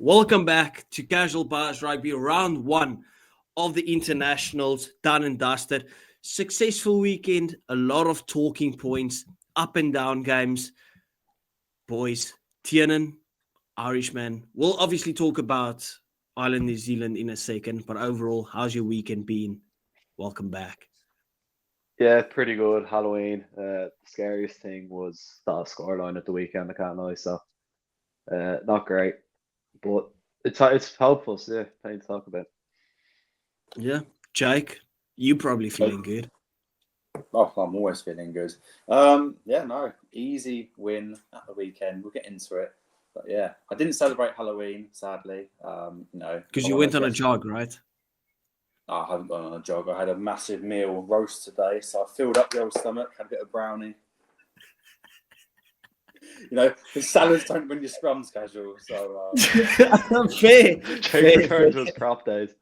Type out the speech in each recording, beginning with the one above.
Welcome back to Casual Bars Rugby, round one of the internationals, done and dusted. Successful weekend, a lot of talking points, up and down games. Boys, Tiernan, Irishman. We'll obviously talk about Ireland, New Zealand in a second, but overall, how's your weekend been? Welcome back. Yeah, pretty good. Halloween. The scariest thing was that scoreline at the weekend. I can't lie, so not great, but it's helpful. So yeah, plenty to talk about. Yeah, Jake, you probably feeling good. Oh, I'm always feeling good. Easy win at the weekend. We'll get into it. But yeah, I didn't celebrate Halloween, sadly. Because you went on a jog, right? I haven't gone on a jog. I had a massive meal roast today, so I filled up the old stomach, had a bit of brownie. The salads don't win your scrums, casual. So fair. Jake returned to his prop days.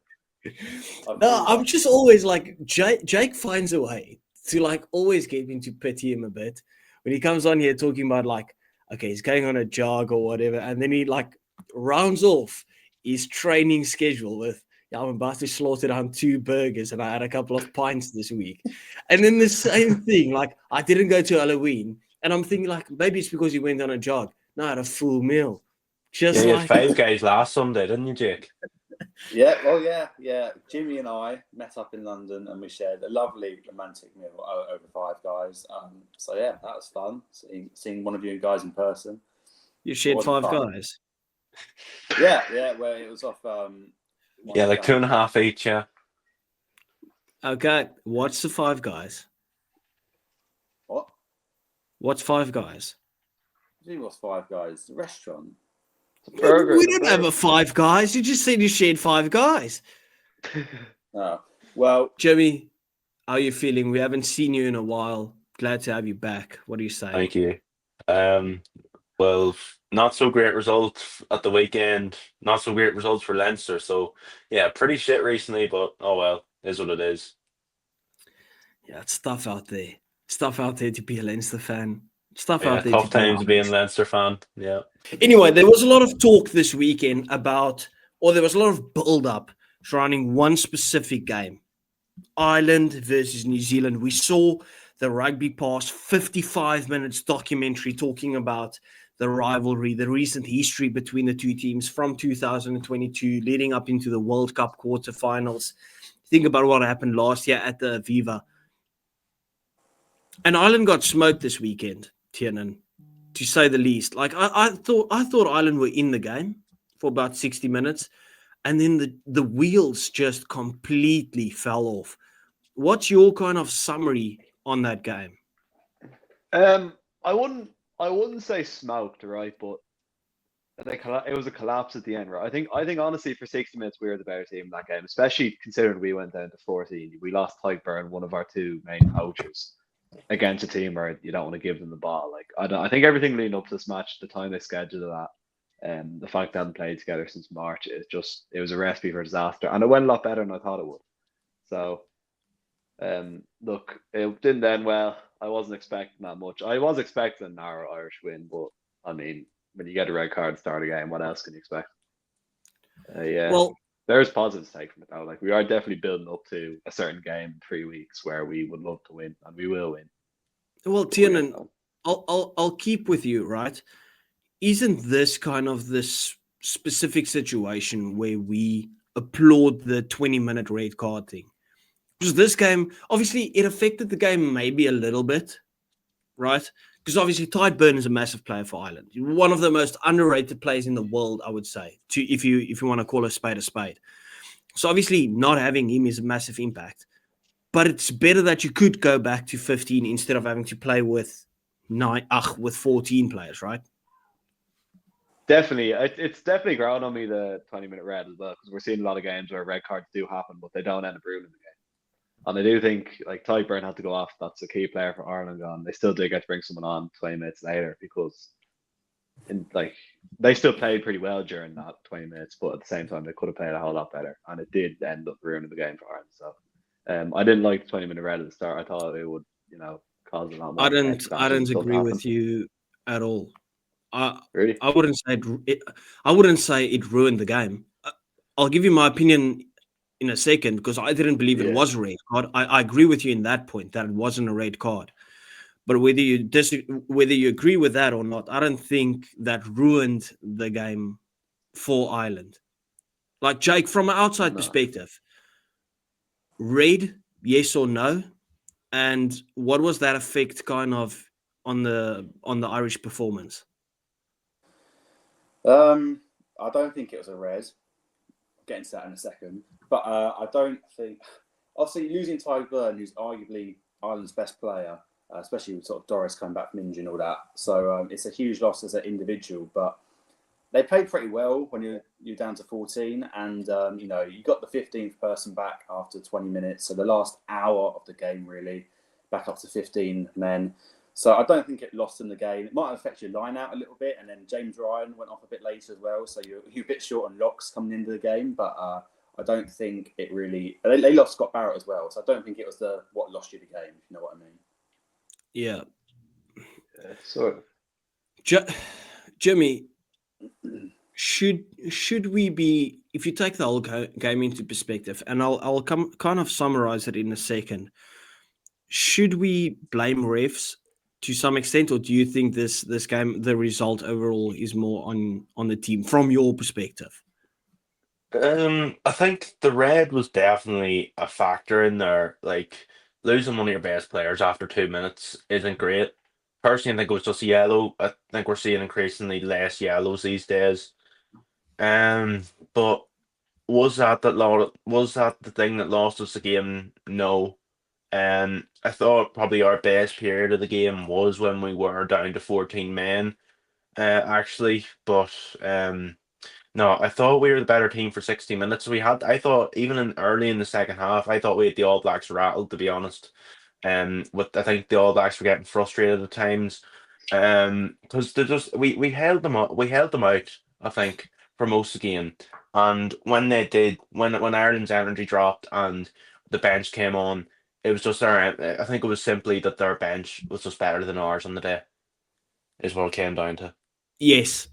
No, I'm just always like Jake finds a way to like always get me to pity him a bit when he comes on here talking about like, okay, he's going on a jog or whatever, and then he like rounds off his training schedule with, yeah, I'm about to slaughter down 2 burgers and I had a couple of pints this week. And then the same thing, like I didn't go to Halloween, and I'm thinking like maybe it's because you went on a jog. No, I had a full meal. Just you like had 5 guys last Sunday, didn't you, Jake? Yeah. Jimmy and I met up in London and we shared a lovely romantic meal over 5 guys. So yeah, that was fun. Seeing one of you guys in person. You shared 5 guys? Yeah. Well, it was off. Like 2.5 each. Yeah. Okay, what's the 5 guys? What? What's 5 guys? What's 5 guys? The restaurant. We didn't have a 5 guys. You just said you shared 5 guys. Oh, well, Jimmy, how are you feeling? We haven't seen you in a while. Glad to have you back. What do you say? Thank you. Well, not so great results at the weekend. Not so great results for Leinster. So, yeah, pretty shit recently, but oh well, is what it is. Yeah, it's tough out there. It's tough out there to be a Leinster fan. It's tough out there. Tough times to be a Leinster fan. Yeah. Anyway, there was a lot of talk this weekend about, or there was a lot of build-up surrounding one specific game. Ireland versus New Zealand. We saw the Rugby Pass 55 minutes documentary talking about the rivalry, the recent history between the two teams from 2022 leading up into the World Cup quarterfinals. Think about what happened last year at the Viva. And Ireland got smoked this weekend, Tiernan, to say the least. Like I thought Ireland were in the game for about 60 minutes, and then the wheels just completely fell off. What's your kind of summary on that game? I wouldn't say smoked, right? But it was a collapse at the end, right? I think honestly for 60 minutes we were the better team in that game, especially considering we went down to 14. We lost Tyburn, one of our 2 main poachers, against a team where you don't want to give them the ball. Like I think everything leading up to this match, the time they scheduled that, and the fact they hadn't played together since March, it was a recipe for disaster, and it went a lot better than I thought it would. So, look, it didn't end well. I wasn't expecting that much. I was expecting a narrow Irish win, but I mean, when you get a red card to start a game, what else can you expect? Yeah. Well, there's positives to take from it though. Like we are definitely building up to a certain game in 3 weeks where we would love to win, and we will win. Well, Tiernan, I'll keep with you, right? Isn't this kind of this specific situation where we applaud the 20-minute red card thing? Because this game, obviously, it affected the game maybe a little bit, right? Because obviously, Tyburn is a massive player for Ireland. One of the most underrated players in the world, I would say, if you want to call a spade a spade. So obviously, not having him is a massive impact. But it's better that you could go back to 15 instead of having to play with 14 players, right? Definitely. It's definitely grown on me, the 20-minute red as well, because we're seeing a lot of games where red cards do happen, but they don't end up ruining the game. And I do think like Tyburn had to go off. That's a key player for Ireland gone. They still did get to bring someone on 20 minutes later because they still played pretty well during that 20 minutes, but at the same time they could have played a whole lot better, and it did end up ruining the game for Ireland. So I didn't like the 20-minute red at the start. I thought it would cause a lot more. I neck don't scratches does agree happen. with you at all. Really? I wouldn't say I wouldn't say it ruined the game. I'll give you my opinion in a second because I didn't believe it Yeah. was a red card. I agree with you in that point that it wasn't a red card. But whether you agree with that or not, I don't think that ruined the game for Ireland. Like Jake, from an outside No. perspective, red, yes or no? And what was that effect kind of on the Irish performance? I don't think it was a red. I'll get into that in a second. But I don't think... Obviously, losing Ty Byrne, who's arguably Ireland's best player, especially with sort of Doris coming back from injury and all that. So it's a huge loss as an individual. But they played pretty well when you're down to 14. And, you got the 15th person back after 20 minutes. So the last hour of the game, really, back up to 15 men. So I don't think it lost in the game. It might have affected your line out a little bit, and then James Ryan went off a bit later as well. So you're a bit short on locks coming into the game, but I don't think it really. They lost Scott Barrett as well, so I don't think it was what lost you the game. If you know what I mean? Yeah, Sort of. Jimmy, should we be? If you take the whole game into perspective, and I'll kind of summarize it in a second. Should we blame refs to some extent, or do you think this game, the result overall, is more on the team from your perspective? I think the red was definitely a factor in there. Like losing one of your best players after 2 minutes isn't great. Personally, I think it was just a yellow. I think we're seeing increasingly less yellows these days. But was that the thing that lost us the game? No. I thought probably our best period of the game was when we were down to 14 men, actually. But no, I thought we were the better team for 60 minutes. I thought even early in the second half, I thought we had the All Blacks rattled, to be honest. I think the All Blacks were getting frustrated at times. Because we held them up, we held them out, I think, for most of the game. And when they did, when Ireland's energy dropped and the bench came on, it was just I think it was simply that their bench was just better than ours on the day, is what it came down to. Yes,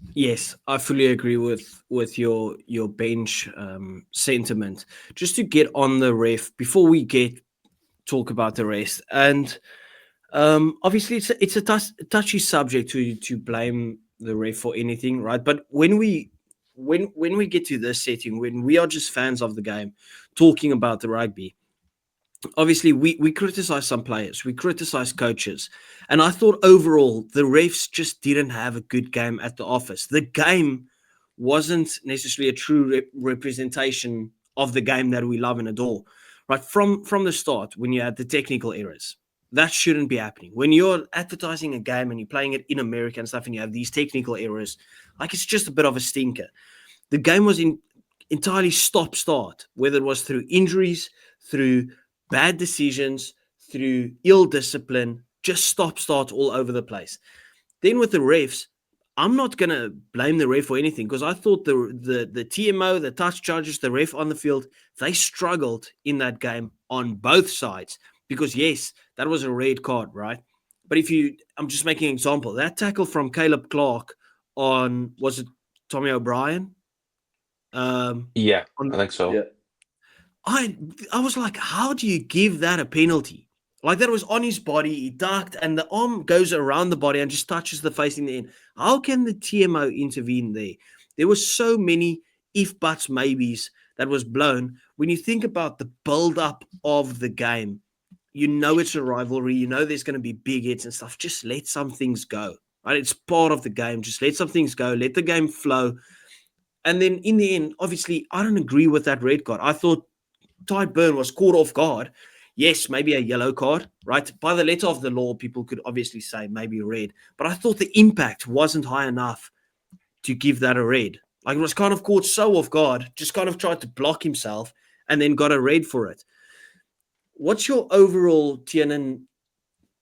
I fully agree with your bench sentiment. Just to get on the ref before we talk about the rest, and obviously it's a touchy subject to blame the ref for anything, right? But when we get to this setting, when we are just fans of the game, talking about the rugby, obviously we criticize some players, we criticize coaches, and I thought overall the refs just didn't have a good game at the office. The game wasn't necessarily a true representation of the game that we love and adore, right? From the start, when you had the technical errors, that shouldn't be happening. When you're advertising a game and you're playing it in America and stuff, and you have these technical errors, like it's just a bit of a stinker. The game was entirely stop-start, whether it was through injuries, through bad decisions, through ill discipline, just stop-start all over the place. Then with the refs, I'm not going to blame the ref for anything because I thought the TMO, the touch judges, the ref on the field, they struggled in that game on both sides because, yes, that was a red card, right? But I'm just making an example. That tackle from Caleb Clark was it Tommy O'Brien? Yeah, I think so. Yeah. I was like, how do you give that a penalty? Like that was on his body, he ducked, and the arm goes around the body and just touches the face in the end. How can the TMO intervene there? There were so many if, buts, maybes that was blown. When you think about the build-up of the game, you know it's a rivalry, you know there's going to be big hits and stuff. Just let some things go, right? It's part of the game. Just let some things go. Let the game flow. And then in the end, obviously, I don't agree with that red card. I thought Ty Byrne was caught off guard. Yes, maybe a yellow card, right? By the letter of the law, people could obviously say maybe red, but I thought the impact wasn't high enough to give that a red. Like it was kind of caught so off guard, just kind of tried to block himself and then got a red for it. What's your overall, Tiernan,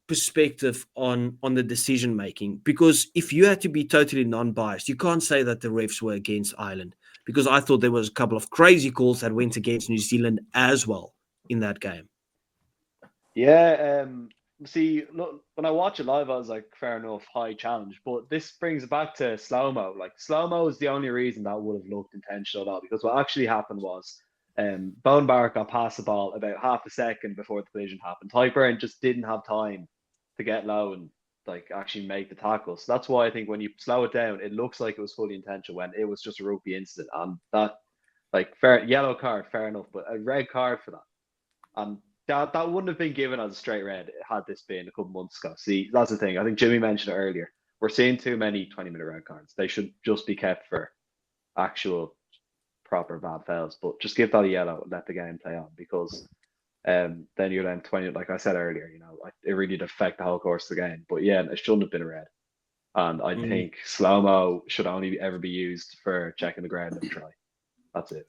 perspective on the decision making? Because if you had to be totally non-biased, you can't say that the refs were against Ireland, because I thought there was a couple of crazy calls that went against New Zealand as well in that game. Yeah, see, look, when I watch it live, I was like, fair enough, high challenge. But this brings it back to slow-mo. Like, slow-mo is the only reason that would have looked intentional at all, because what actually happened was Bone Barrett got past the ball about half a second before the collision happened. Tyburn just didn't have time to get low and like actually make the tackle. So that's why I think when you slow it down, it looks like it was fully intentional when it was just a rugby incident. And that, like, fair yellow card, fair enough, but a red card for that. And that wouldn't have been given as a straight red had this been a couple months ago. See, that's the thing. I think Jimmy mentioned it earlier. We're seeing too many 20-minute red cards. They should just be kept for actual proper bad fouls. But just give that a yellow and let the game play on, because then you're then 20, like I said earlier, it really did affect the whole course of the game. But yeah, it shouldn't have been a red. And I think slow-mo should only ever be used for checking the ground and try. That's it.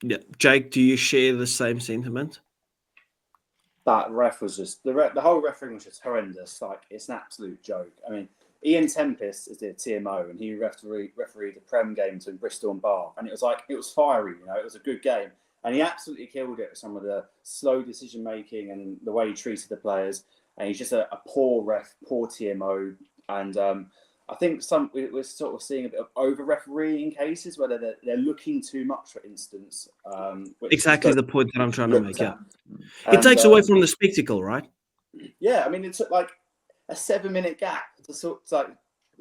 Yeah. Jake, do you share the same sentiment? That ref was just the whole refereeing was just horrendous. Like, it's an absolute joke. I mean, Ian Tempest is the TMO, and he refereed a Prem game between Bristol and Bath, and it was fiery. It was a good game, and he absolutely killed it with some of the slow decision making and the way he treated the players. And he's just a poor ref, poor TMO, and I think we're sort of seeing a bit of over refereeing cases where they're looking too much, for instance. Exactly the point that I'm trying to make. Yeah, it and, takes away from the spectacle, right? Yeah, I mean, it took like a 7-minute gap to sort of like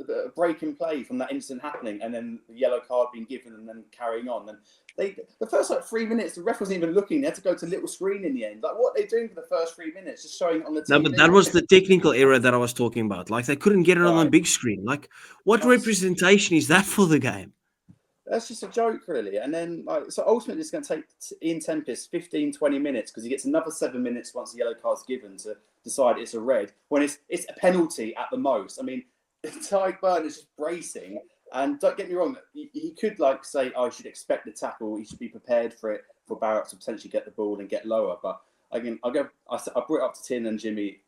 a break in play from that incident happening, and then the yellow card being given, and then carrying on. And the first 3 minutes, the ref wasn't even looking. They had to go to little screen in the end. Like, what are they doing for the first 3 minutes? Just showing it on the TV. No, but that was the technical error that I was talking about. Like, they couldn't get it on the big screen. Like, what representation is that for the game? That's just a joke, really. And then, so ultimately, it's going to take Ian Tempest 15, 20 minutes, because he gets another 7 minutes once the yellow card's given to decide it's a red, when it's a penalty at the most. I mean, Tyburn is just bracing, and don't get me wrong, he could say, "Oh, you should expect the tackle. You should be prepared for it, for Barrett to potentially get the ball and get lower." But again, I brought it up to Tin and Jimmy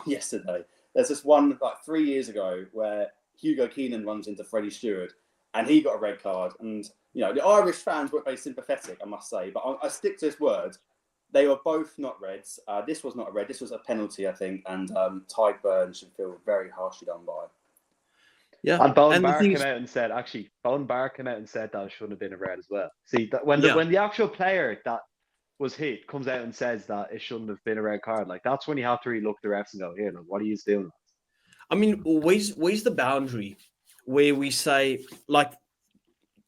yesterday. There's this one 3 years ago where Hugo Keenan runs into Freddie Stewart, and he got a red card. And the Irish fans weren't very sympathetic, I must say. But I stick to this word. They were both not reds. This was not a red. This was a penalty, I think. And Tyburn should feel very harshly done by. Yeah, and Bone Barrett came out and said, that it shouldn't have been a red as well. See, when the actual player that was hit comes out and says that it shouldn't have been a red card, like, that's when you have to really look at the refs and go, here, look, what are you doing? I mean, where's the boundary where we say, like,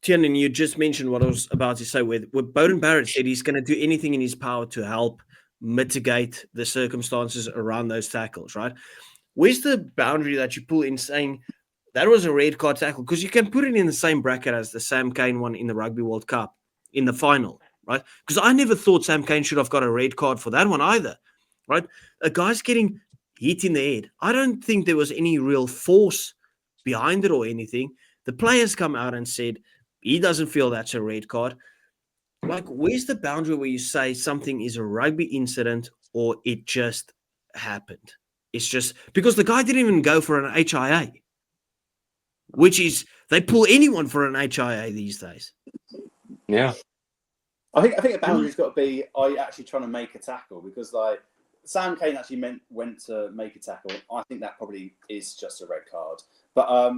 Tiernan, you just mentioned what I was about to say, where Beauden Barrett said he's going to do anything in his power to help mitigate the circumstances around those tackles, right? Where's the boundary that you pull in saying that was a red card tackle? Because you can put it in the same bracket as the Sam Cane one in the Rugby World Cup in the final, right? Because I never thought Sam Cane should have got a red card for that one either, right? A guy's getting hit in the head. I don't think there was any real force behind it or anything. The players come out and said he doesn't feel that's a red card. Like, where's the boundary where you say something is a rugby incident or it just happened? It's just because the guy didn't even go for an HIA, which is, they pull anyone for an HIA these days. Yeah. I think the boundary's got to be, are you actually trying to make a tackle? Because Sam Cane actually went to make a tackle. I think that probably is just a red card. But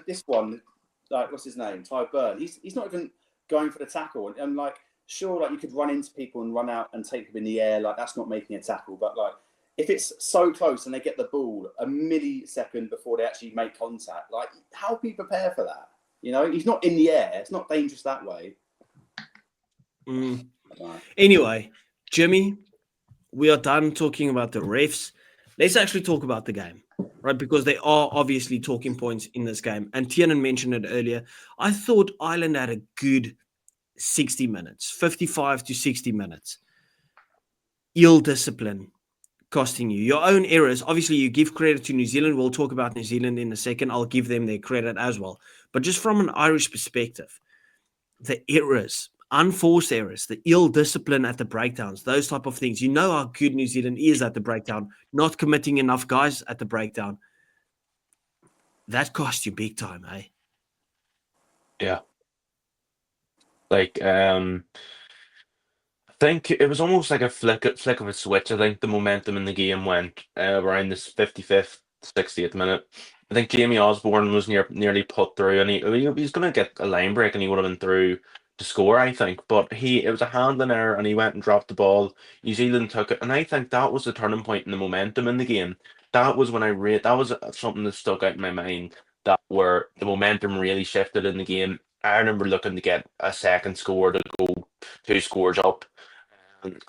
this one, what's his name, Tyburn, he's not even going for the tackle. And sure, you could run into people and run out and take them in the air. That's not making a tackle. But if it's so close and they get the ball a millisecond before they actually make contact, how can you prepare for that? He's not in the air. It's not dangerous that way. Anyway, Jimmy, we are done talking about the refs. Let's actually talk about the game, right? Because there are obviously talking points in this game. And Tiernan mentioned it earlier. I thought Ireland had a good 60 minutes, 55 to 60 minutes. Ill discipline costing you. Your own errors. Obviously, you give credit to New Zealand. We'll talk about New Zealand in a second. I'll give them their credit as well. But just from an Irish perspective, the errors, unforced errors, the ill discipline at the breakdowns, those type of things. You know how good New Zealand is at the breakdown, not committing enough guys at the breakdown. That cost you big time, eh? Yeah. think it was almost like a flick of a switch. I think the momentum in the game went around this 55th, 60th minute. I think Jamie Osborne was nearly put through, and he's going to get a line break, and he would have been through to score, I think. But it was a handling error, and he went and dropped the ball. New Zealand took it, and I think that was the turning point in the momentum in the game. That was when that was something that stuck out in my mind. That where the momentum really shifted in the game. Ireland were looking to get a second score to go 2 scores up.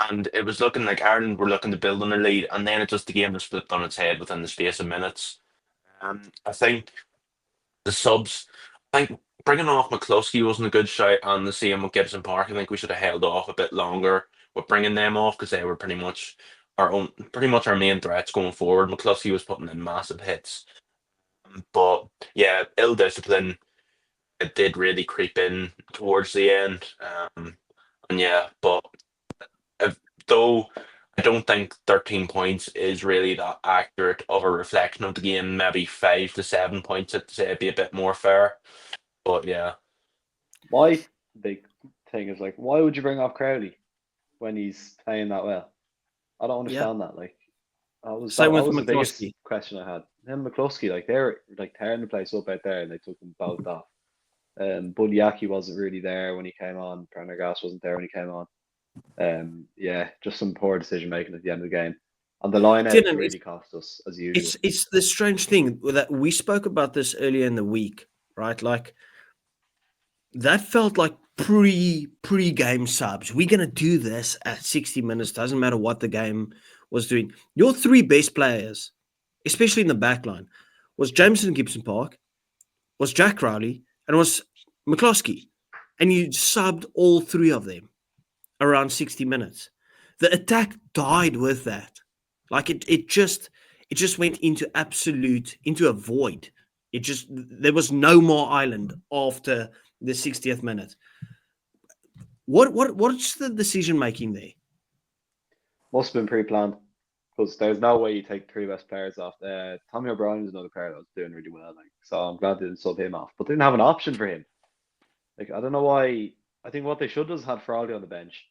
And it was looking like Ireland were looking to build on their lead, and then the game was flipped on its head within the space of minutes. I think the subs, I think bringing off McCluskey wasn't a good shout, and the same with Gibson Park. I think we should have held off a bit longer with bringing them off because they were pretty much our main threats going forward. McCluskey was putting in massive hits, but yeah, ill discipline. It did really creep in towards the end, and yeah, but. Though I don't think 13 points is really that accurate of a reflection of the game. Maybe 5 to 7 points, I'd say it'd be a bit more fair. But yeah. My big thing is like, why would you bring off Crowley when he's playing that well? I don't understand that. Like, Same with the biggest McCluskey. question I had. Him and McCluskey, like they're like tearing the place up out there, and they took them both off. Bunyaki wasn't really there when he came on. Prendergast wasn't there when he came on. Yeah, just some poor decision making at the end of the game. And the line out really cost us as usual. It's the strange thing that we spoke about this earlier in the week, right? Like that felt like pre-game subs. We're gonna do this at 60 minutes. Doesn't matter what the game was doing. Your 3 best players, especially in the back line, was Jameson Gibson Park, was Jack Crowley, and was McCluskey. And you subbed all 3 of them around 60 minutes. The attack died with that. Like it just went into a void. There was no more Ireland after the 60th minute. What's the decision making there? Must have been pre-planned, because there's no way you take 3 best players off. Tommy O'Brien is another player that was doing really well, like, so I'm glad they didn't sub him off, but they didn't have an option for him. Like, I don't know why. I think what they should have had Frawley on the bench.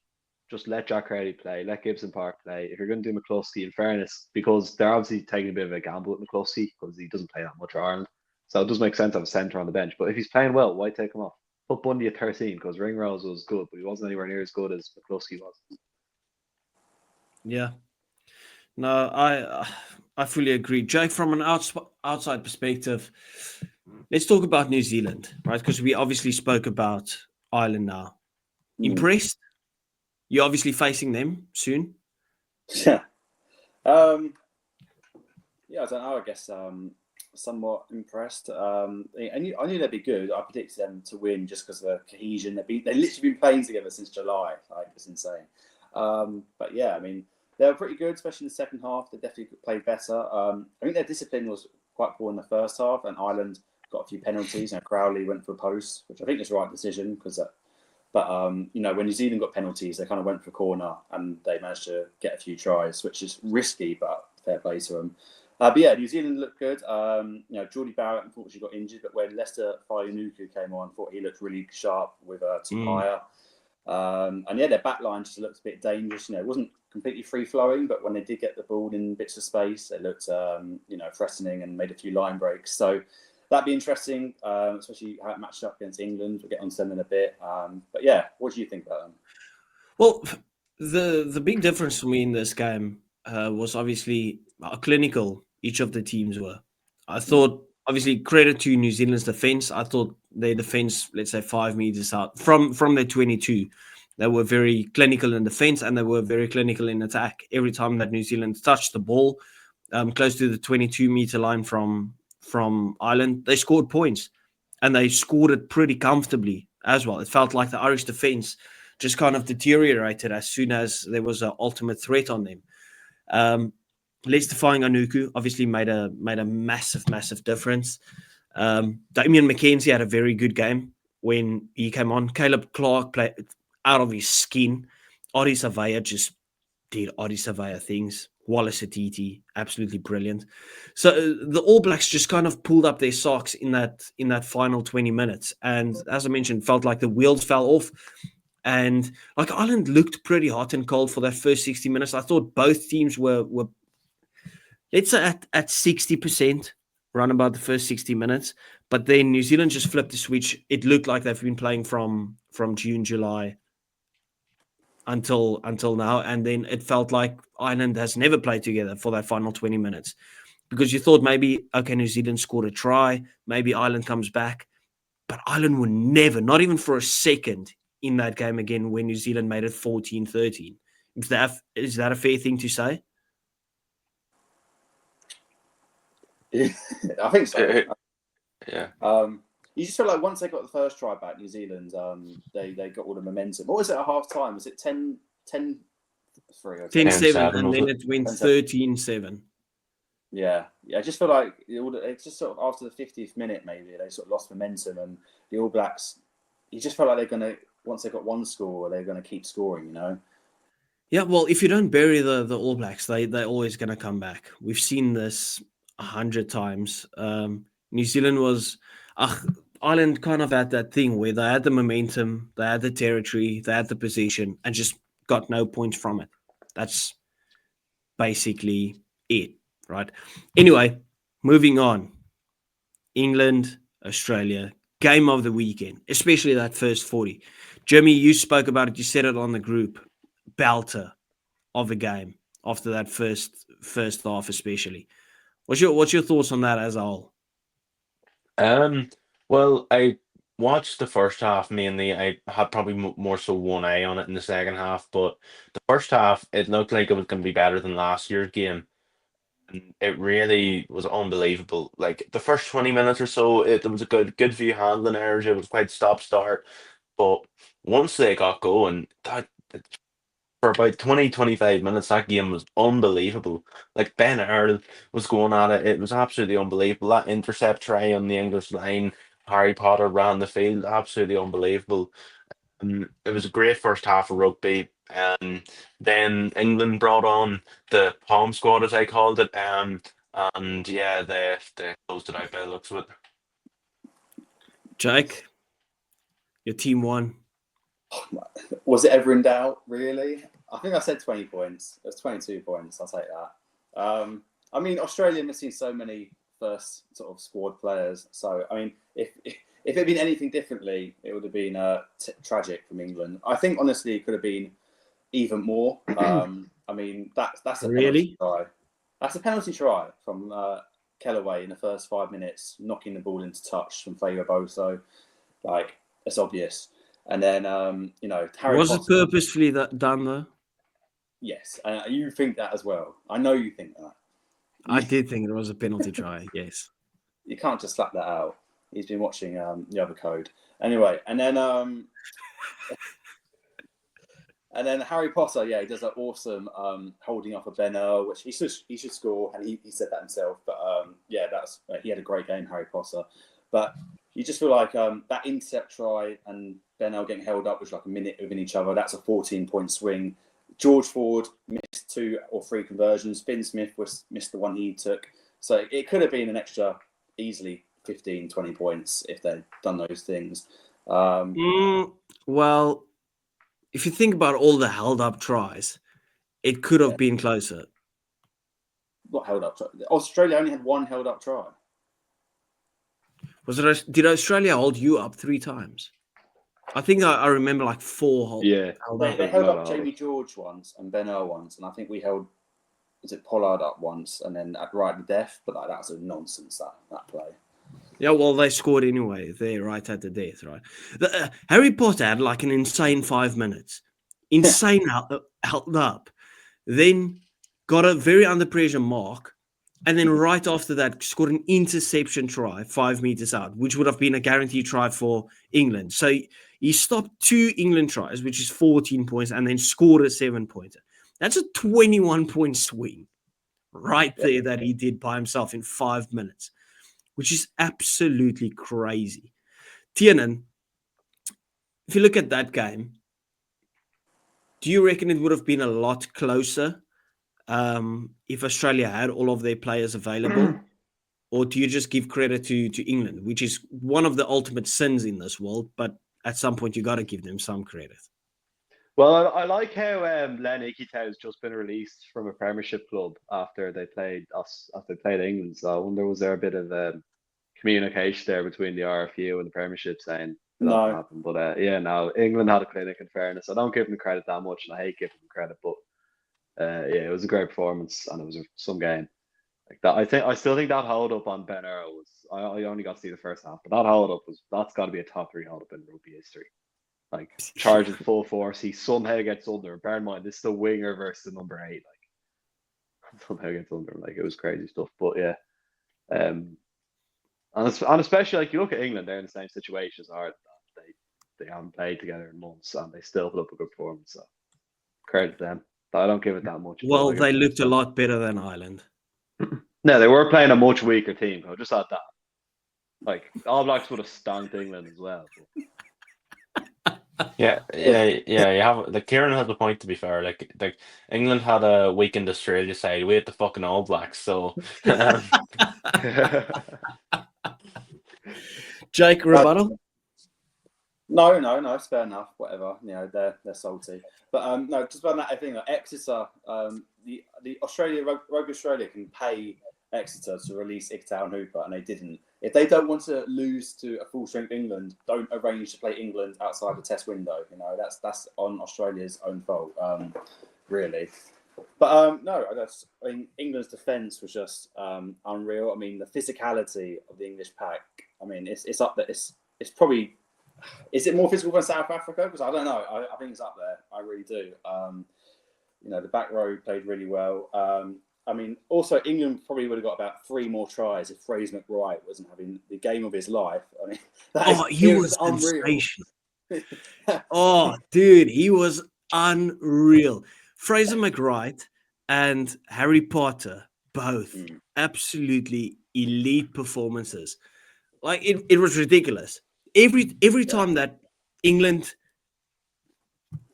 Just let Jack Crowley play, let Gibson Park play. If you're going to do McCluskey, in fairness, because they're obviously taking a bit of a gamble with McCluskey because he doesn't play that much for Ireland, so it does make sense to have a centre on the bench. But if he's playing well, why take him off? Put Bundy at 13, because Ringrose was good, but he wasn't anywhere near as good as McCluskey was. Yeah. No, I fully agree. Jake, from an outside perspective, let's talk about New Zealand, right? Because we obviously spoke about Ireland now. Impressed? You're obviously facing them soon. Yeah. Yeah, I don't know. I guess somewhat impressed. I knew they'd be good. I predicted them to win just because of the cohesion. They've literally been playing together since July. Like, it's insane. But yeah, I mean, they were pretty good, especially in the second half. They definitely played better. I think their discipline was quite poor in the first half, and Ireland got a few penalties. Crowley went for a post, which I think is the right decision because. But when New Zealand got penalties, they kind of went for a corner and they managed to get a few tries, which is risky, but fair play to them. But yeah, New Zealand looked good. Geordie Barrett unfortunately got injured, but when Lester Faianuku came on, I thought he looked really sharp with Tamaya. And yeah, their back line just looked a bit dangerous. It wasn't completely free flowing, but when they did get the ball in bits of space, they looked threatening and made a few line breaks. So that'd be interesting, especially how it matched up against England. We'll get on to them in a bit. But yeah, what do you think about them? Well, the big difference for me in this game was obviously how clinical each of the teams were. I thought, obviously, credit to New Zealand's defense. I thought their defense, let's say 5 meters out from their 22, they were very clinical in defense and they were very clinical in attack. Every time that New Zealand touched the ball close to the 22-meter line from Ireland, they scored points, and they scored it pretty comfortably as well. It felt like the Irish defense just kind of deteriorated as soon as there was an ultimate threat on them. Lester Faianuku obviously made a massive difference. Damien McKenzie had a very good game when he came on. Caleb Clark played out of his skin. Adi Savea just did Adi Savea things. Wallace Atiti, absolutely brilliant. So the All Blacks just kind of pulled up their socks in that final 20 minutes. And as I mentioned, felt like the wheels fell off. And like Ireland looked pretty hot and cold for that first 60 minutes. I thought both teams were let's say at 60%, run about the first 60 minutes. But then New Zealand just flipped the switch. It looked like they've been playing from June, July until now. And then it felt like Ireland has never played together for that final 20 minutes. Because you thought maybe, okay, New Zealand scored a try, maybe Ireland comes back. But Ireland would never, not even for a second, in that game again when New Zealand made it 14-13. Is that a fair thing to say? I think so. Yeah. You just feel like once they got the first try back, New Zealand, they got all the momentum. What was it at half time? Was it 10-3 or 10-7, and was then it? it went 13-7. Yeah. I just feel like it's just sort of after the 50th minute, maybe they sort of lost momentum, and the All Blacks. You just felt like they're gonna, once they got one score, they're gonna keep scoring. You know. Yeah, well, if you don't bury the All Blacks, they're always going to come back. We've seen this 100 times. New Zealand was, Ireland kind of had that thing where they had the momentum, they had the territory, they had the position, and just got no points from it. That's basically it, right? Anyway, moving on. England, Australia, game of the weekend, especially that first 40. Jimmy, you spoke about it. You said it on the group. Belter of a game after that first half, especially. What's your thoughts on that as a whole? Well, I watched the first half mainly. I had probably more so one eye on it in the second half, but the first half it looked like it was going to be better than last year's game. And it really was unbelievable. Like the first 20 minutes or so, there was a good few handling errors. It was quite stop start, but once they got going, that for about 20-25 minutes, that game was unbelievable. Like Ben Earl was going at it. It was absolutely unbelievable. That intercept try on the English line, Harry Potter ran the field, absolutely unbelievable. It was a great first half of rugby. Then England brought on the Palm Squad, as I called it. And yeah, they closed it out by the looks of it. Jake, your team won. Was it ever in doubt? Really? I think I said 20 points. It was 22 points. I'll take that. I mean, Australia missing so many first sort of squad players. So, I mean, if it had been anything differently, it would have been tragic from England. I think, honestly, it could have been even more. I mean, that's a Really? penalty try. That's a penalty try from Kellaway in the first 5 minutes, knocking the ball into touch from Flavio Boso. Like, it's obvious. And then, Harry Was Potter, it purposefully done though? yes, you think that as well. I know you think that. I did think it was a penalty try. Yes. You can't just slap that out. He's been watching the other code. Anyway, and then Harry Potter, yeah, he does that awesome holding up a Ben Earl, which he should score, and he said that himself. But yeah, he had a great game, Harry Potter. But you just feel like that intercept try and Ben Earl getting held up was like a minute within each other. That's a 14-point swing. George Ford missed 2 or 3 conversions. Finn Smith missed the one he took. So it could have been an extra easily 15, 20 points if they'd done those things. Well, if you think about all the held up tries, it could have been closer. What held up try? Australia only had 1 held up try. Did Australia hold you up 3 times? I think I remember like 4 held up. They held up Jamie George once and Ben Earl once, and I think we held Pollard up once and then right at the death, but that was a nonsense that play. Yeah, well, they scored anyway. They're right at the death, right? Harry Potter had like an insane 5 minutes. Insane held up. Then got a very under pressure mark. And then right after that, scored an interception try 5 meters out, which would have been a guaranteed try for England. So he stopped 2 England tries, which is 14 points, and then scored a 7-pointer. That's a 21-point swing right there that he did by himself in 5 minutes, which is absolutely crazy. Tiernan, if you look at that game, do you reckon it would have been a lot closer if Australia had all of their players available? Or do you just give credit to England, which is one of the ultimate sins in this world, but at some point you got to give them some credit? Well, I like how Len Ikitau's just been released from a Premiership club after they played us, after they played England. So I wonder, was there a bit of communication there between the RFU and the Premiership saying that can No. happen? But yeah, no, England had a clinic in fairness. I don't give them credit that much, and I hate giving them credit, but yeah, it was a great performance, and it was some game like that. I still think that hold up on Ben Earl was. I only got to see the first half, but that hold up that's got to be a top 3 hold up in rugby history. Like charges full force, he somehow gets under. Bear in mind, this is the winger versus the number 8. Like somehow gets under. Like it was crazy stuff. But yeah, and especially like you look at England, they're in the same situation as Ireland. They haven't played together in months, and they still put up a good performance. So credit to them. But I don't give it that much. Well, they looked a lot better than Ireland. No, they were playing a much weaker team. I just had that. Like All Blacks would have stomped England as well. Yeah. You have like Kieran has a point, to be fair. Like England had a weakened Australia side. We had the fucking All Blacks, so Jake, rebuttal? No, it's fair enough. Whatever, they're salty. But no, just about that thing. Like Exeter, the Rugby Australia can pay Exeter to release Ikitau and Hooper, and they didn't. If they don't want to lose to a full strength England, don't arrange to play England outside the test window. That's on Australia's own fault, really. But no, I mean, England's defence was just unreal. I mean, the physicality of the English pack. I mean, it's up there. It's probably. Is it more physical than South Africa? Because I don't know. I think it's up there. I really do. The back row played really well. I mean, also England probably would have got about 3 more tries if Fraser McWright wasn't having the game of his life. I mean, he was unreal. Oh, dude, he was unreal. Fraser McWright and Harry Potter, both absolutely elite performances. Like it was ridiculous. Every time that England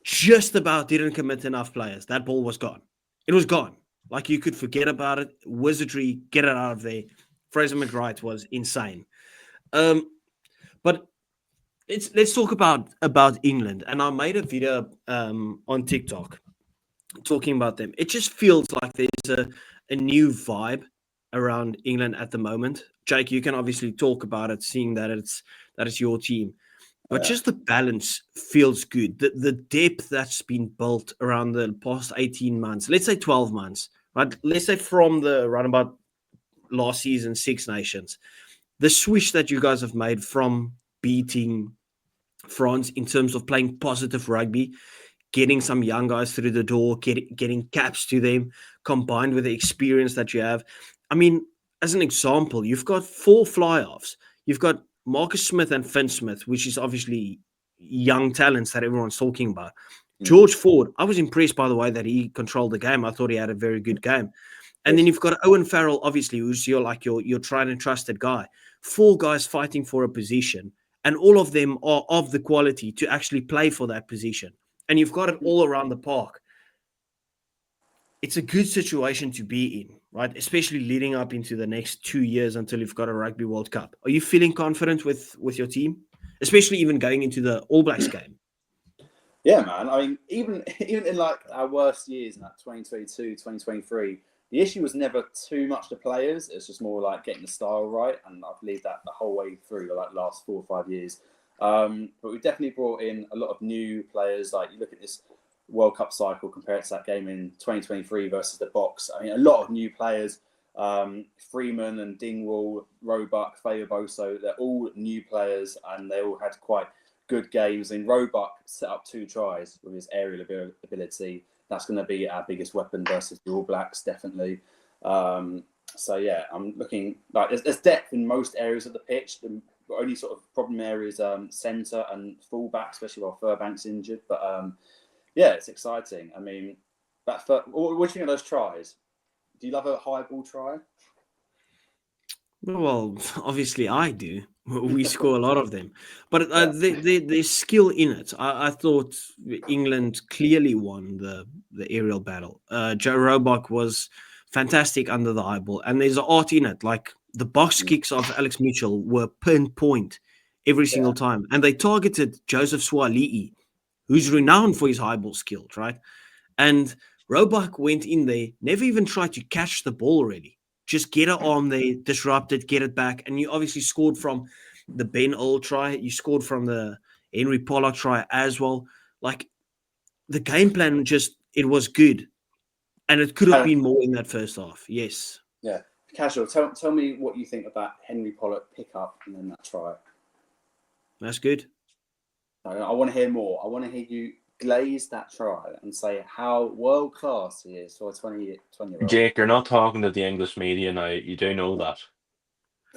just about didn't commit enough players, that ball was gone. It was gone. Like you could forget about it. Wizardry, get it out of there. Fraser McWright was insane. But let's talk about England. And I made a video on TikTok talking about them. It just feels like there's a new vibe around England at the moment. Jake, you can obviously talk about it, seeing that it's your team. But just the balance feels good. The depth that's been built around the past 18 months, let's say 12 months, right? Let's say from the round about last season, Six Nations, the switch that you guys have made from beating France in terms of playing positive rugby, getting some young guys through the door, getting caps to them, combined with the experience that you have. I mean, as an example, you've got 4 fly-offs. You've got Marcus Smith and Finn Smith, which is obviously young talents that everyone's talking about. George Ford, I was impressed by the way that he controlled the game. I thought he had a very good game. And then you've got Owen Farrell, obviously, who's your tried and trusted guy. 4 guys fighting for a position, and all of them are of the quality to actually play for that position. And you've got it all around the park. It's a good situation to be in, right? Especially leading up into the next 2 years until you've got a Rugby World Cup. Are you feeling confident with your team? Especially even going into the All Blacks game? Yeah, man. I mean, even in like our worst years in like 2022, 2023, the issue was never too much the players. It's just more like getting the style right. And I believe that the whole way through the last 4 or 5 years. But we've definitely brought in a lot of new players. Like you look at this World Cup cycle compared to that game in 2023 versus the Box. I mean, a lot of new players. Freeman and Dingwall, Roebuck, Faber-Boso, they're all new players and they all had quite good games. And Roebuck set up 2 tries with his aerial ability. That's going to be our biggest weapon versus the All Blacks, definitely. So yeah, I'm looking like there's depth in most areas of the pitch. The only sort of problem areas centre and fullback, especially while Furbank's injured. But yeah, it's exciting. I mean, what do you think of those tries? Do you love a high ball try? Well, obviously I do. We score a lot of them. But there's skill in it. I thought England clearly won the aerial battle. Joe Roebuck was fantastic under the high ball. And there's an art in it. Like the box kicks of Alex Mitchell were pinpoint every single time. And they targeted Joseph Swali'i, who's renowned for his high ball skills, right? And Roebuck went in there, never even tried to catch the ball already. Just get it on there, disrupt it, get it back. And you obviously scored from the Ben Earl try. You scored from the Henry Pollock try as well. Like, the game plan it was good. And it could have been more in that first half. Yes. Yeah. Casual, tell me what you think of that Henry Pollock pickup and then that try. That's good. I want to hear more. I want to hear you glaze that try and say how world class he is for a 20-year-old. Jake, you're not talking to the English media now. You do know that.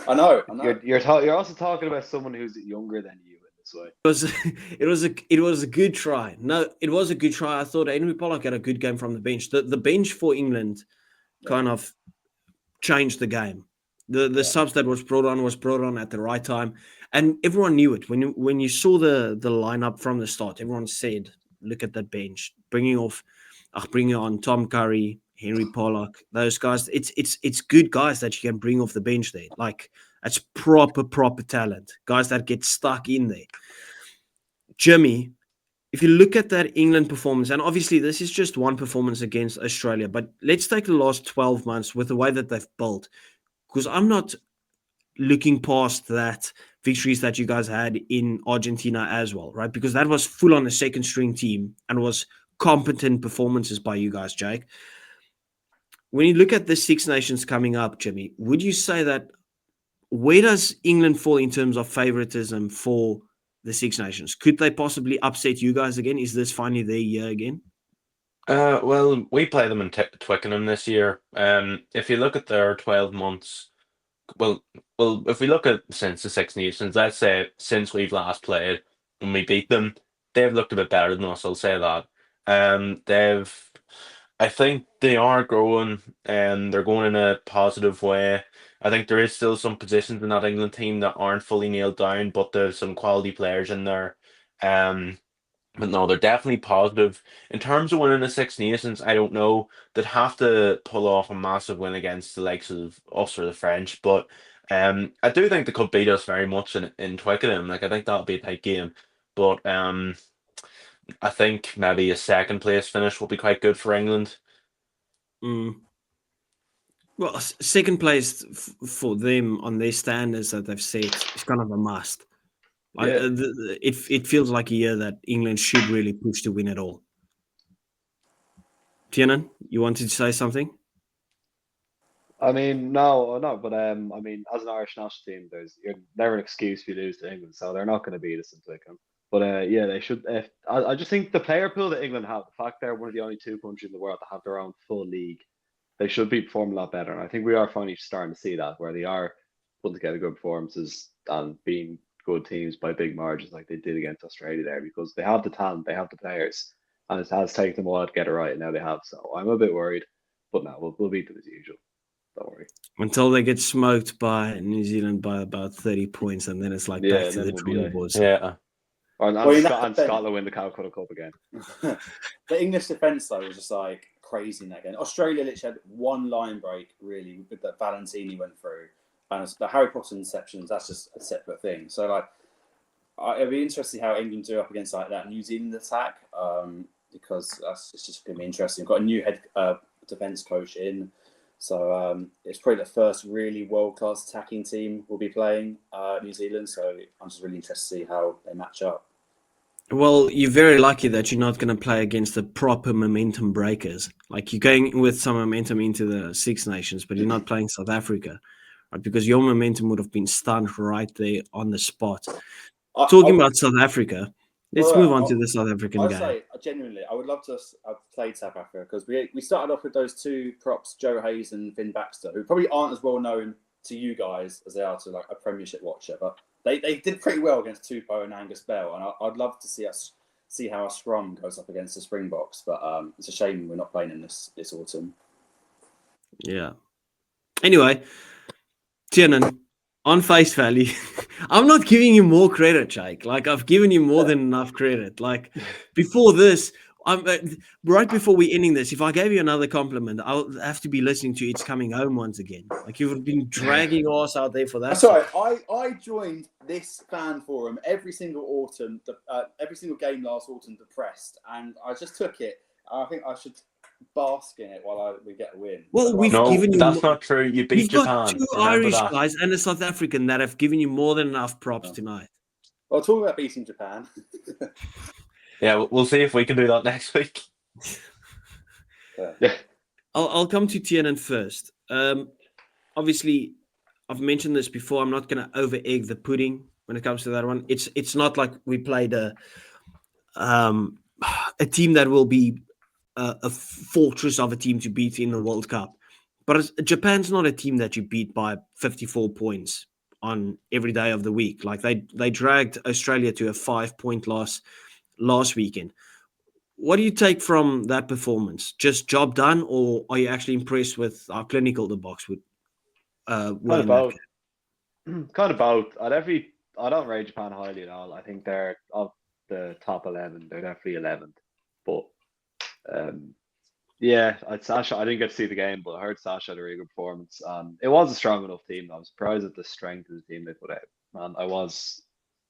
I know. You're also talking about someone who's younger than you in this way. It was a good try. No, it was a good try. I thought Henry Pollock had a good game from the bench. The bench for England kind of changed the game. The subs that was brought on at the right time, and everyone knew it. When you saw the lineup from the start, everyone said, "Look at that bench, bringing on Tom Curry, Henry Pollock, those guys. It's good guys that you can bring off the bench there. Like, that's proper talent, guys that get stuck in there." Jimmy, if you look at that England performance, and obviously this is just one performance against Australia, but let's take the last 12 months with the way that they've built, because I'm not looking past that victories that you guys had in Argentina as well, right? Because that was full on a second string team and was competent performances by you guys, Jake. When you look at the Six Nations coming up, Jimmy, would you say that where does England fall in terms of favoritism for the Six Nations? Could they possibly upset you guys again? Is this finally their year again? Well, we play them in Twickenham this year. If you look at their 12 months, well, if we look at since the Six Nations, let's say since we've last played and we beat them, they've looked a bit better than us. I'll say that. I think they are growing and they're going in a positive way. I think there is still some positions in that England team that aren't fully nailed down, but there's some quality players in there. But no, they're definitely positive. In terms of winning the Six Nations, I don't know. They'd have to pull off a massive win against the likes of us or the French. But I do think they could beat us very much in Twickenham. Like, I think that'll be a tight game. But I think maybe a second place finish will be quite good for England. Well, second place for them on their standards that they've set is kind of a must. It feels like a year that England should really push to win it all. Tiernan, you wanted to say something? I mean, no, but I mean, as an Irish national team, you're never an excuse if you lose to England, so they're not going to beat us in Twickenham. But yeah, they should. I just think the player pool that England have, the fact they're one of the only two countries in the world that have their own full league, they should be performing a lot better. And I think we are finally starting to see that, where they are putting together good performances and being good teams by big margins like they did against Australia there, because they have the talent, they have the players, and it has taken them a while to get it right, and now they have. So I'm a bit worried, but no, we'll beat them as usual. Don't worry. Until they get smoked by New Zealand by about 30 points, and then it's like back to the drawing boards. Yeah. And Scotland win the Calcutta Cup again. The English defence, though, was just like crazy in that game. Australia literally had one line break, really, with that Valentini went through. And the Harry Potter interceptions, that's just a separate thing. So, like, it'll be interesting how England do up against like that New Zealand attack, because it's just going to be interesting. We've got a new head defence coach in. So it's probably the first really world-class attacking team we'll be playing New Zealand. So I'm just really interested to see how they match up. Well, you're very lucky that you're not going to play against the proper momentum breakers. Like, you're going with some momentum into the Six Nations, but you're not playing South Africa, right? Because your momentum would have been stunned right there on the spot. Talking about South Africa, let's move on to the South African game. I'd say, genuinely, I would love to have played South Africa, because we started off with those two props, Joe Hayes and Finn Baxter, who probably aren't as well known to you guys as they are to like a Premiership watcher, but they did pretty well against Tupou and Angus Bell, and I'd love to see how our scrum goes up against the Springboks, but it's a shame we're not playing in this autumn. Yeah. Anyway, Tiernan, on face value, I'm not giving you more credit, Jake. Like, I've given you more than enough credit. Like, before this, Right before we ending this, if I gave you another compliment, I'll have to be listening to It's Coming Home once again. Like you've been dragging your ass out there for that. That's all right. I joined this fan forum every single autumn, every single game last autumn, depressed, and I just took it. I think I should bask in it while we get a win. Well, we've No, given you. that's not true. You beat You've got Japan. two Remember Irish that. guys and a South African that have given you more than enough props tonight. Well, talking about beating Japan. Yeah, we'll see if we can do that next week. Yeah. I'll come to Tiernan first. Obviously, I've mentioned this before. I'm not going to over egg the pudding when it comes to that one. It's not like we played a team that will be a fortress of a team to beat in the World Cup. But Japan's not a team that you beat by 54 points on every day of the week. Like they dragged Australia to a 5-point loss last weekend. What do you take from that performance? Just job done, or are you actually impressed with how clinical the Boks would? Kind of both. Kind of both. I don't rate Japan highly at all. I think they're of the top 11. They're definitely 11th. But yeah, Sasha. I didn't get to see the game, but I heard Sasha had a really good performance. It was a strong enough team. I was surprised at the strength of the team they put out. And I was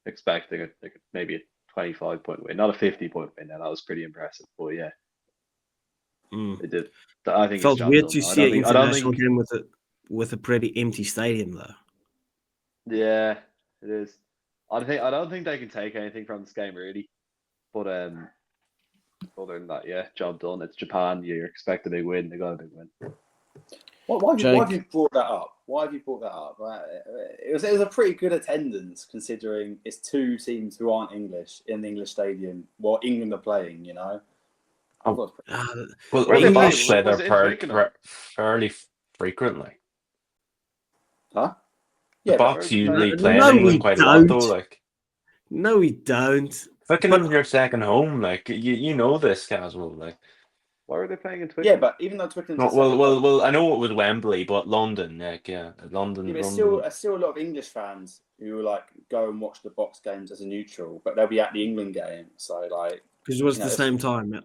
expecting maybe a 25-point win, not a 50-point win. And that was pretty impressive. But yeah, they did. I think Felt it's weird done. to I see an don't international think. game with a pretty empty stadium, though. Yeah, it is. I don't think they can take anything from this game really. But other than that, yeah, job done. It's Japan. You expect a big win. They got a big win. Why have you brought that up? Why have you brought that up? It was a pretty good attendance considering it's two teams who aren't English in the English stadium while England are playing. You know. Well, Where they English playing? play Was their it in part Twickenham? fairly frequently. Huh? The Yeah, Boks usually No, play no, in we England quite a lot, though. don't. Like No, we don't. Twickenham's your second home. Like you know this, Caswell. Like Why were they playing in Twickenham? yeah, but even though Twickenham's no, a second home, well. I know it was Wembley, but London, like London. yeah, but London. there's still a lot of English fans who like go and watch the Box games as a neutral, but they'll be at the England game. So like Because it was you know, the same time. Yeah.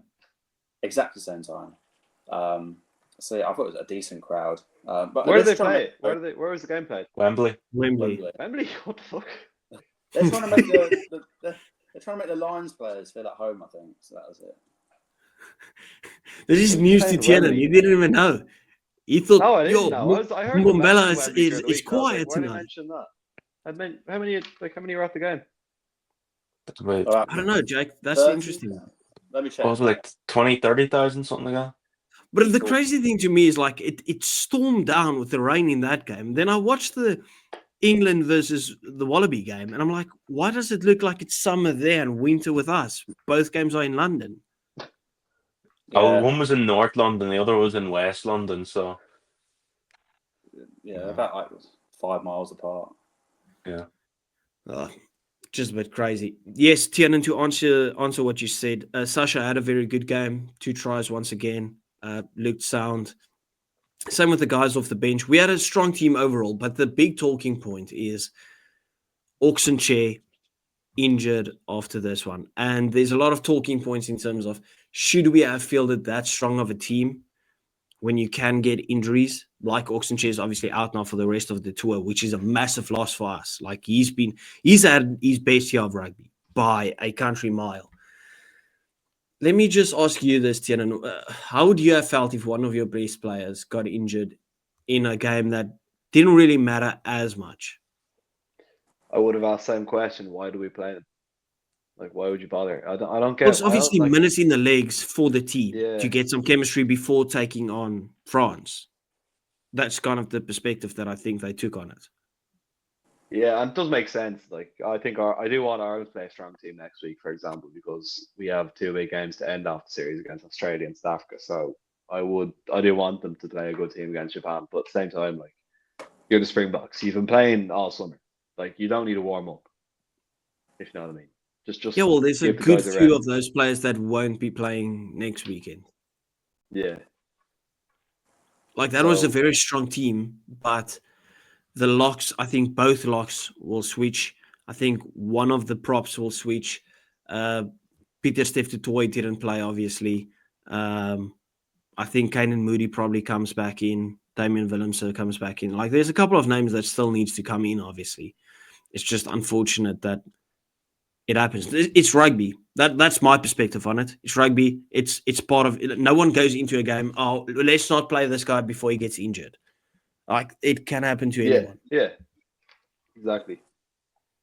exactly the same time. So yeah, I thought it was a decent crowd. But Where did they they're trying to play? make- Where was the game played? Wembley. Wembley. Wembley. What the fuck? They're trying to make they're trying to make the Lions players feel at home. I think so. That was it. This is news to Playing Tiernan. Wembley. You didn't even know. He thought, No, I didn't yo, know. I heard them Mbombela mention Wembley during the is week, and I was quiet like, why did they tonight. mention that? I meant how many were at the game? That's about, All right. I don't know, Jake. That's 30? interesting. Let me check. what was it, like 20,000-30,000, something like that? But the crazy thing to me is like it stormed down with the rain in that game. Then I watched the England versus the Wallaby game, and I'm like, why does it look like it's summer there and winter with us? Both games are in London. Oh, Yeah, one was in North London, the other was in West London. So yeah, about like 5 miles apart. yeah. Just a bit crazy. Yes, Tiernan, to answer what you said, Sasha had a very good game. 2 tries once again. Looked sound. Same with the guys off the bench. We had a strong team overall, but the big talking point is Auxin Chair injured after this one. And there's a lot of talking points in terms of should we have fielded that strong of a team when you can get injuries? Like Auxin Chair is obviously out now for the rest of the tour, which is a massive loss for us. Like he's had his best year of rugby by a country mile. Let me just ask you this, Tiernan. How would you have felt if one of your best players got injured in a game that didn't really matter as much? I would have asked the same question. Why do we play them? Like, why would you bother? I don't Well, get. it's obviously minutes in the legs for the team Yeah. to get some chemistry before taking on France. That's kind of the perspective that I think they took on it. Yeah, and it does make sense. Like, I do want Ireland to play a strong team next week, for example, because we have 2 big games to end off the series against Australia and South Africa. So I do want them to play a good team against Japan. But at the same time, like, you're the Springboks. You've been playing all summer. Like, you don't need to warm up. If you know what I mean. Just Yeah, well, there's a give the good guys a few rest. of those players that won't be playing next weekend. Yeah. Like that was a So- very strong team, but the locks, I think both locks will switch. I think one of the props will switch. Peter BETWAY didn't play, obviously. I think Kanan Moody probably comes back in. Damien Willemse comes back in. Like, there's a couple of names that still needs to come in, obviously. It's just unfortunate that it happens. It's rugby. That's my perspective on it. It's rugby. It's part of it. No one goes into a game, oh, let's not play this guy before he gets injured. Like, it can happen to anyone. Yeah, exactly.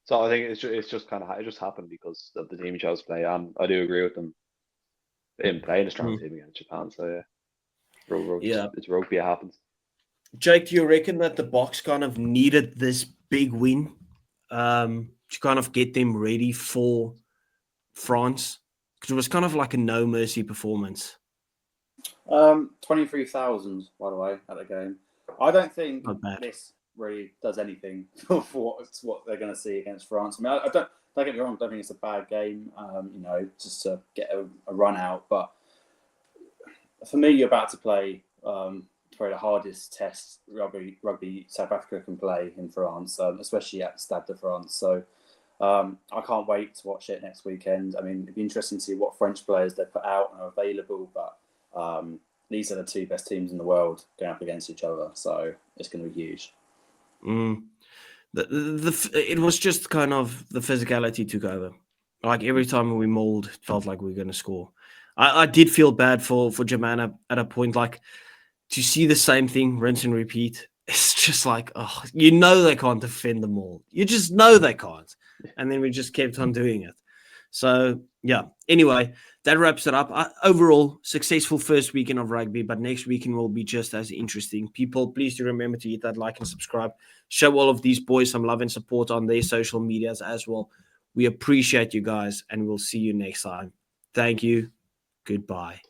So I think it's just kind of, it just happened because of the team he chose to play. And I do agree with them. They didn't play in a strong team against Japan. So yeah, it's rugby. It happens. Jake, do you reckon that the Boks kind of needed this big win to kind of get them ready for France? Because it was kind of like a no mercy performance. 23,000, by the way, at the game. I don't think this really does anything for what they're going to see against France. I mean, I don't get me wrong. I don't think it's a bad game. Just to get a run out. But for me, you're about to play probably the hardest test rugby South Africa can play in France, especially at Stade de France. So I can't wait to watch it next weekend. I mean, it'd be interesting to see what French players they put out and are available, but these are the two best teams in the world going up against each other, so it's going to be huge. It was just kind of the physicality took over. Like, every time we mauled, it felt like we were going to score. I did feel bad for Germana at a point, like, to see the same thing, rinse and repeat. It's just like, oh, you know they can't defend them all. You just know they can't. And then we just kept on doing it. So, yeah. Anyway, that wraps it up. Overall, successful first weekend of rugby, but next weekend will be just as interesting. People, please do remember to hit that like and subscribe. Show all of these boys some love and support on their social medias as well. We appreciate you guys, and we'll see you next time. Thank you. Goodbye.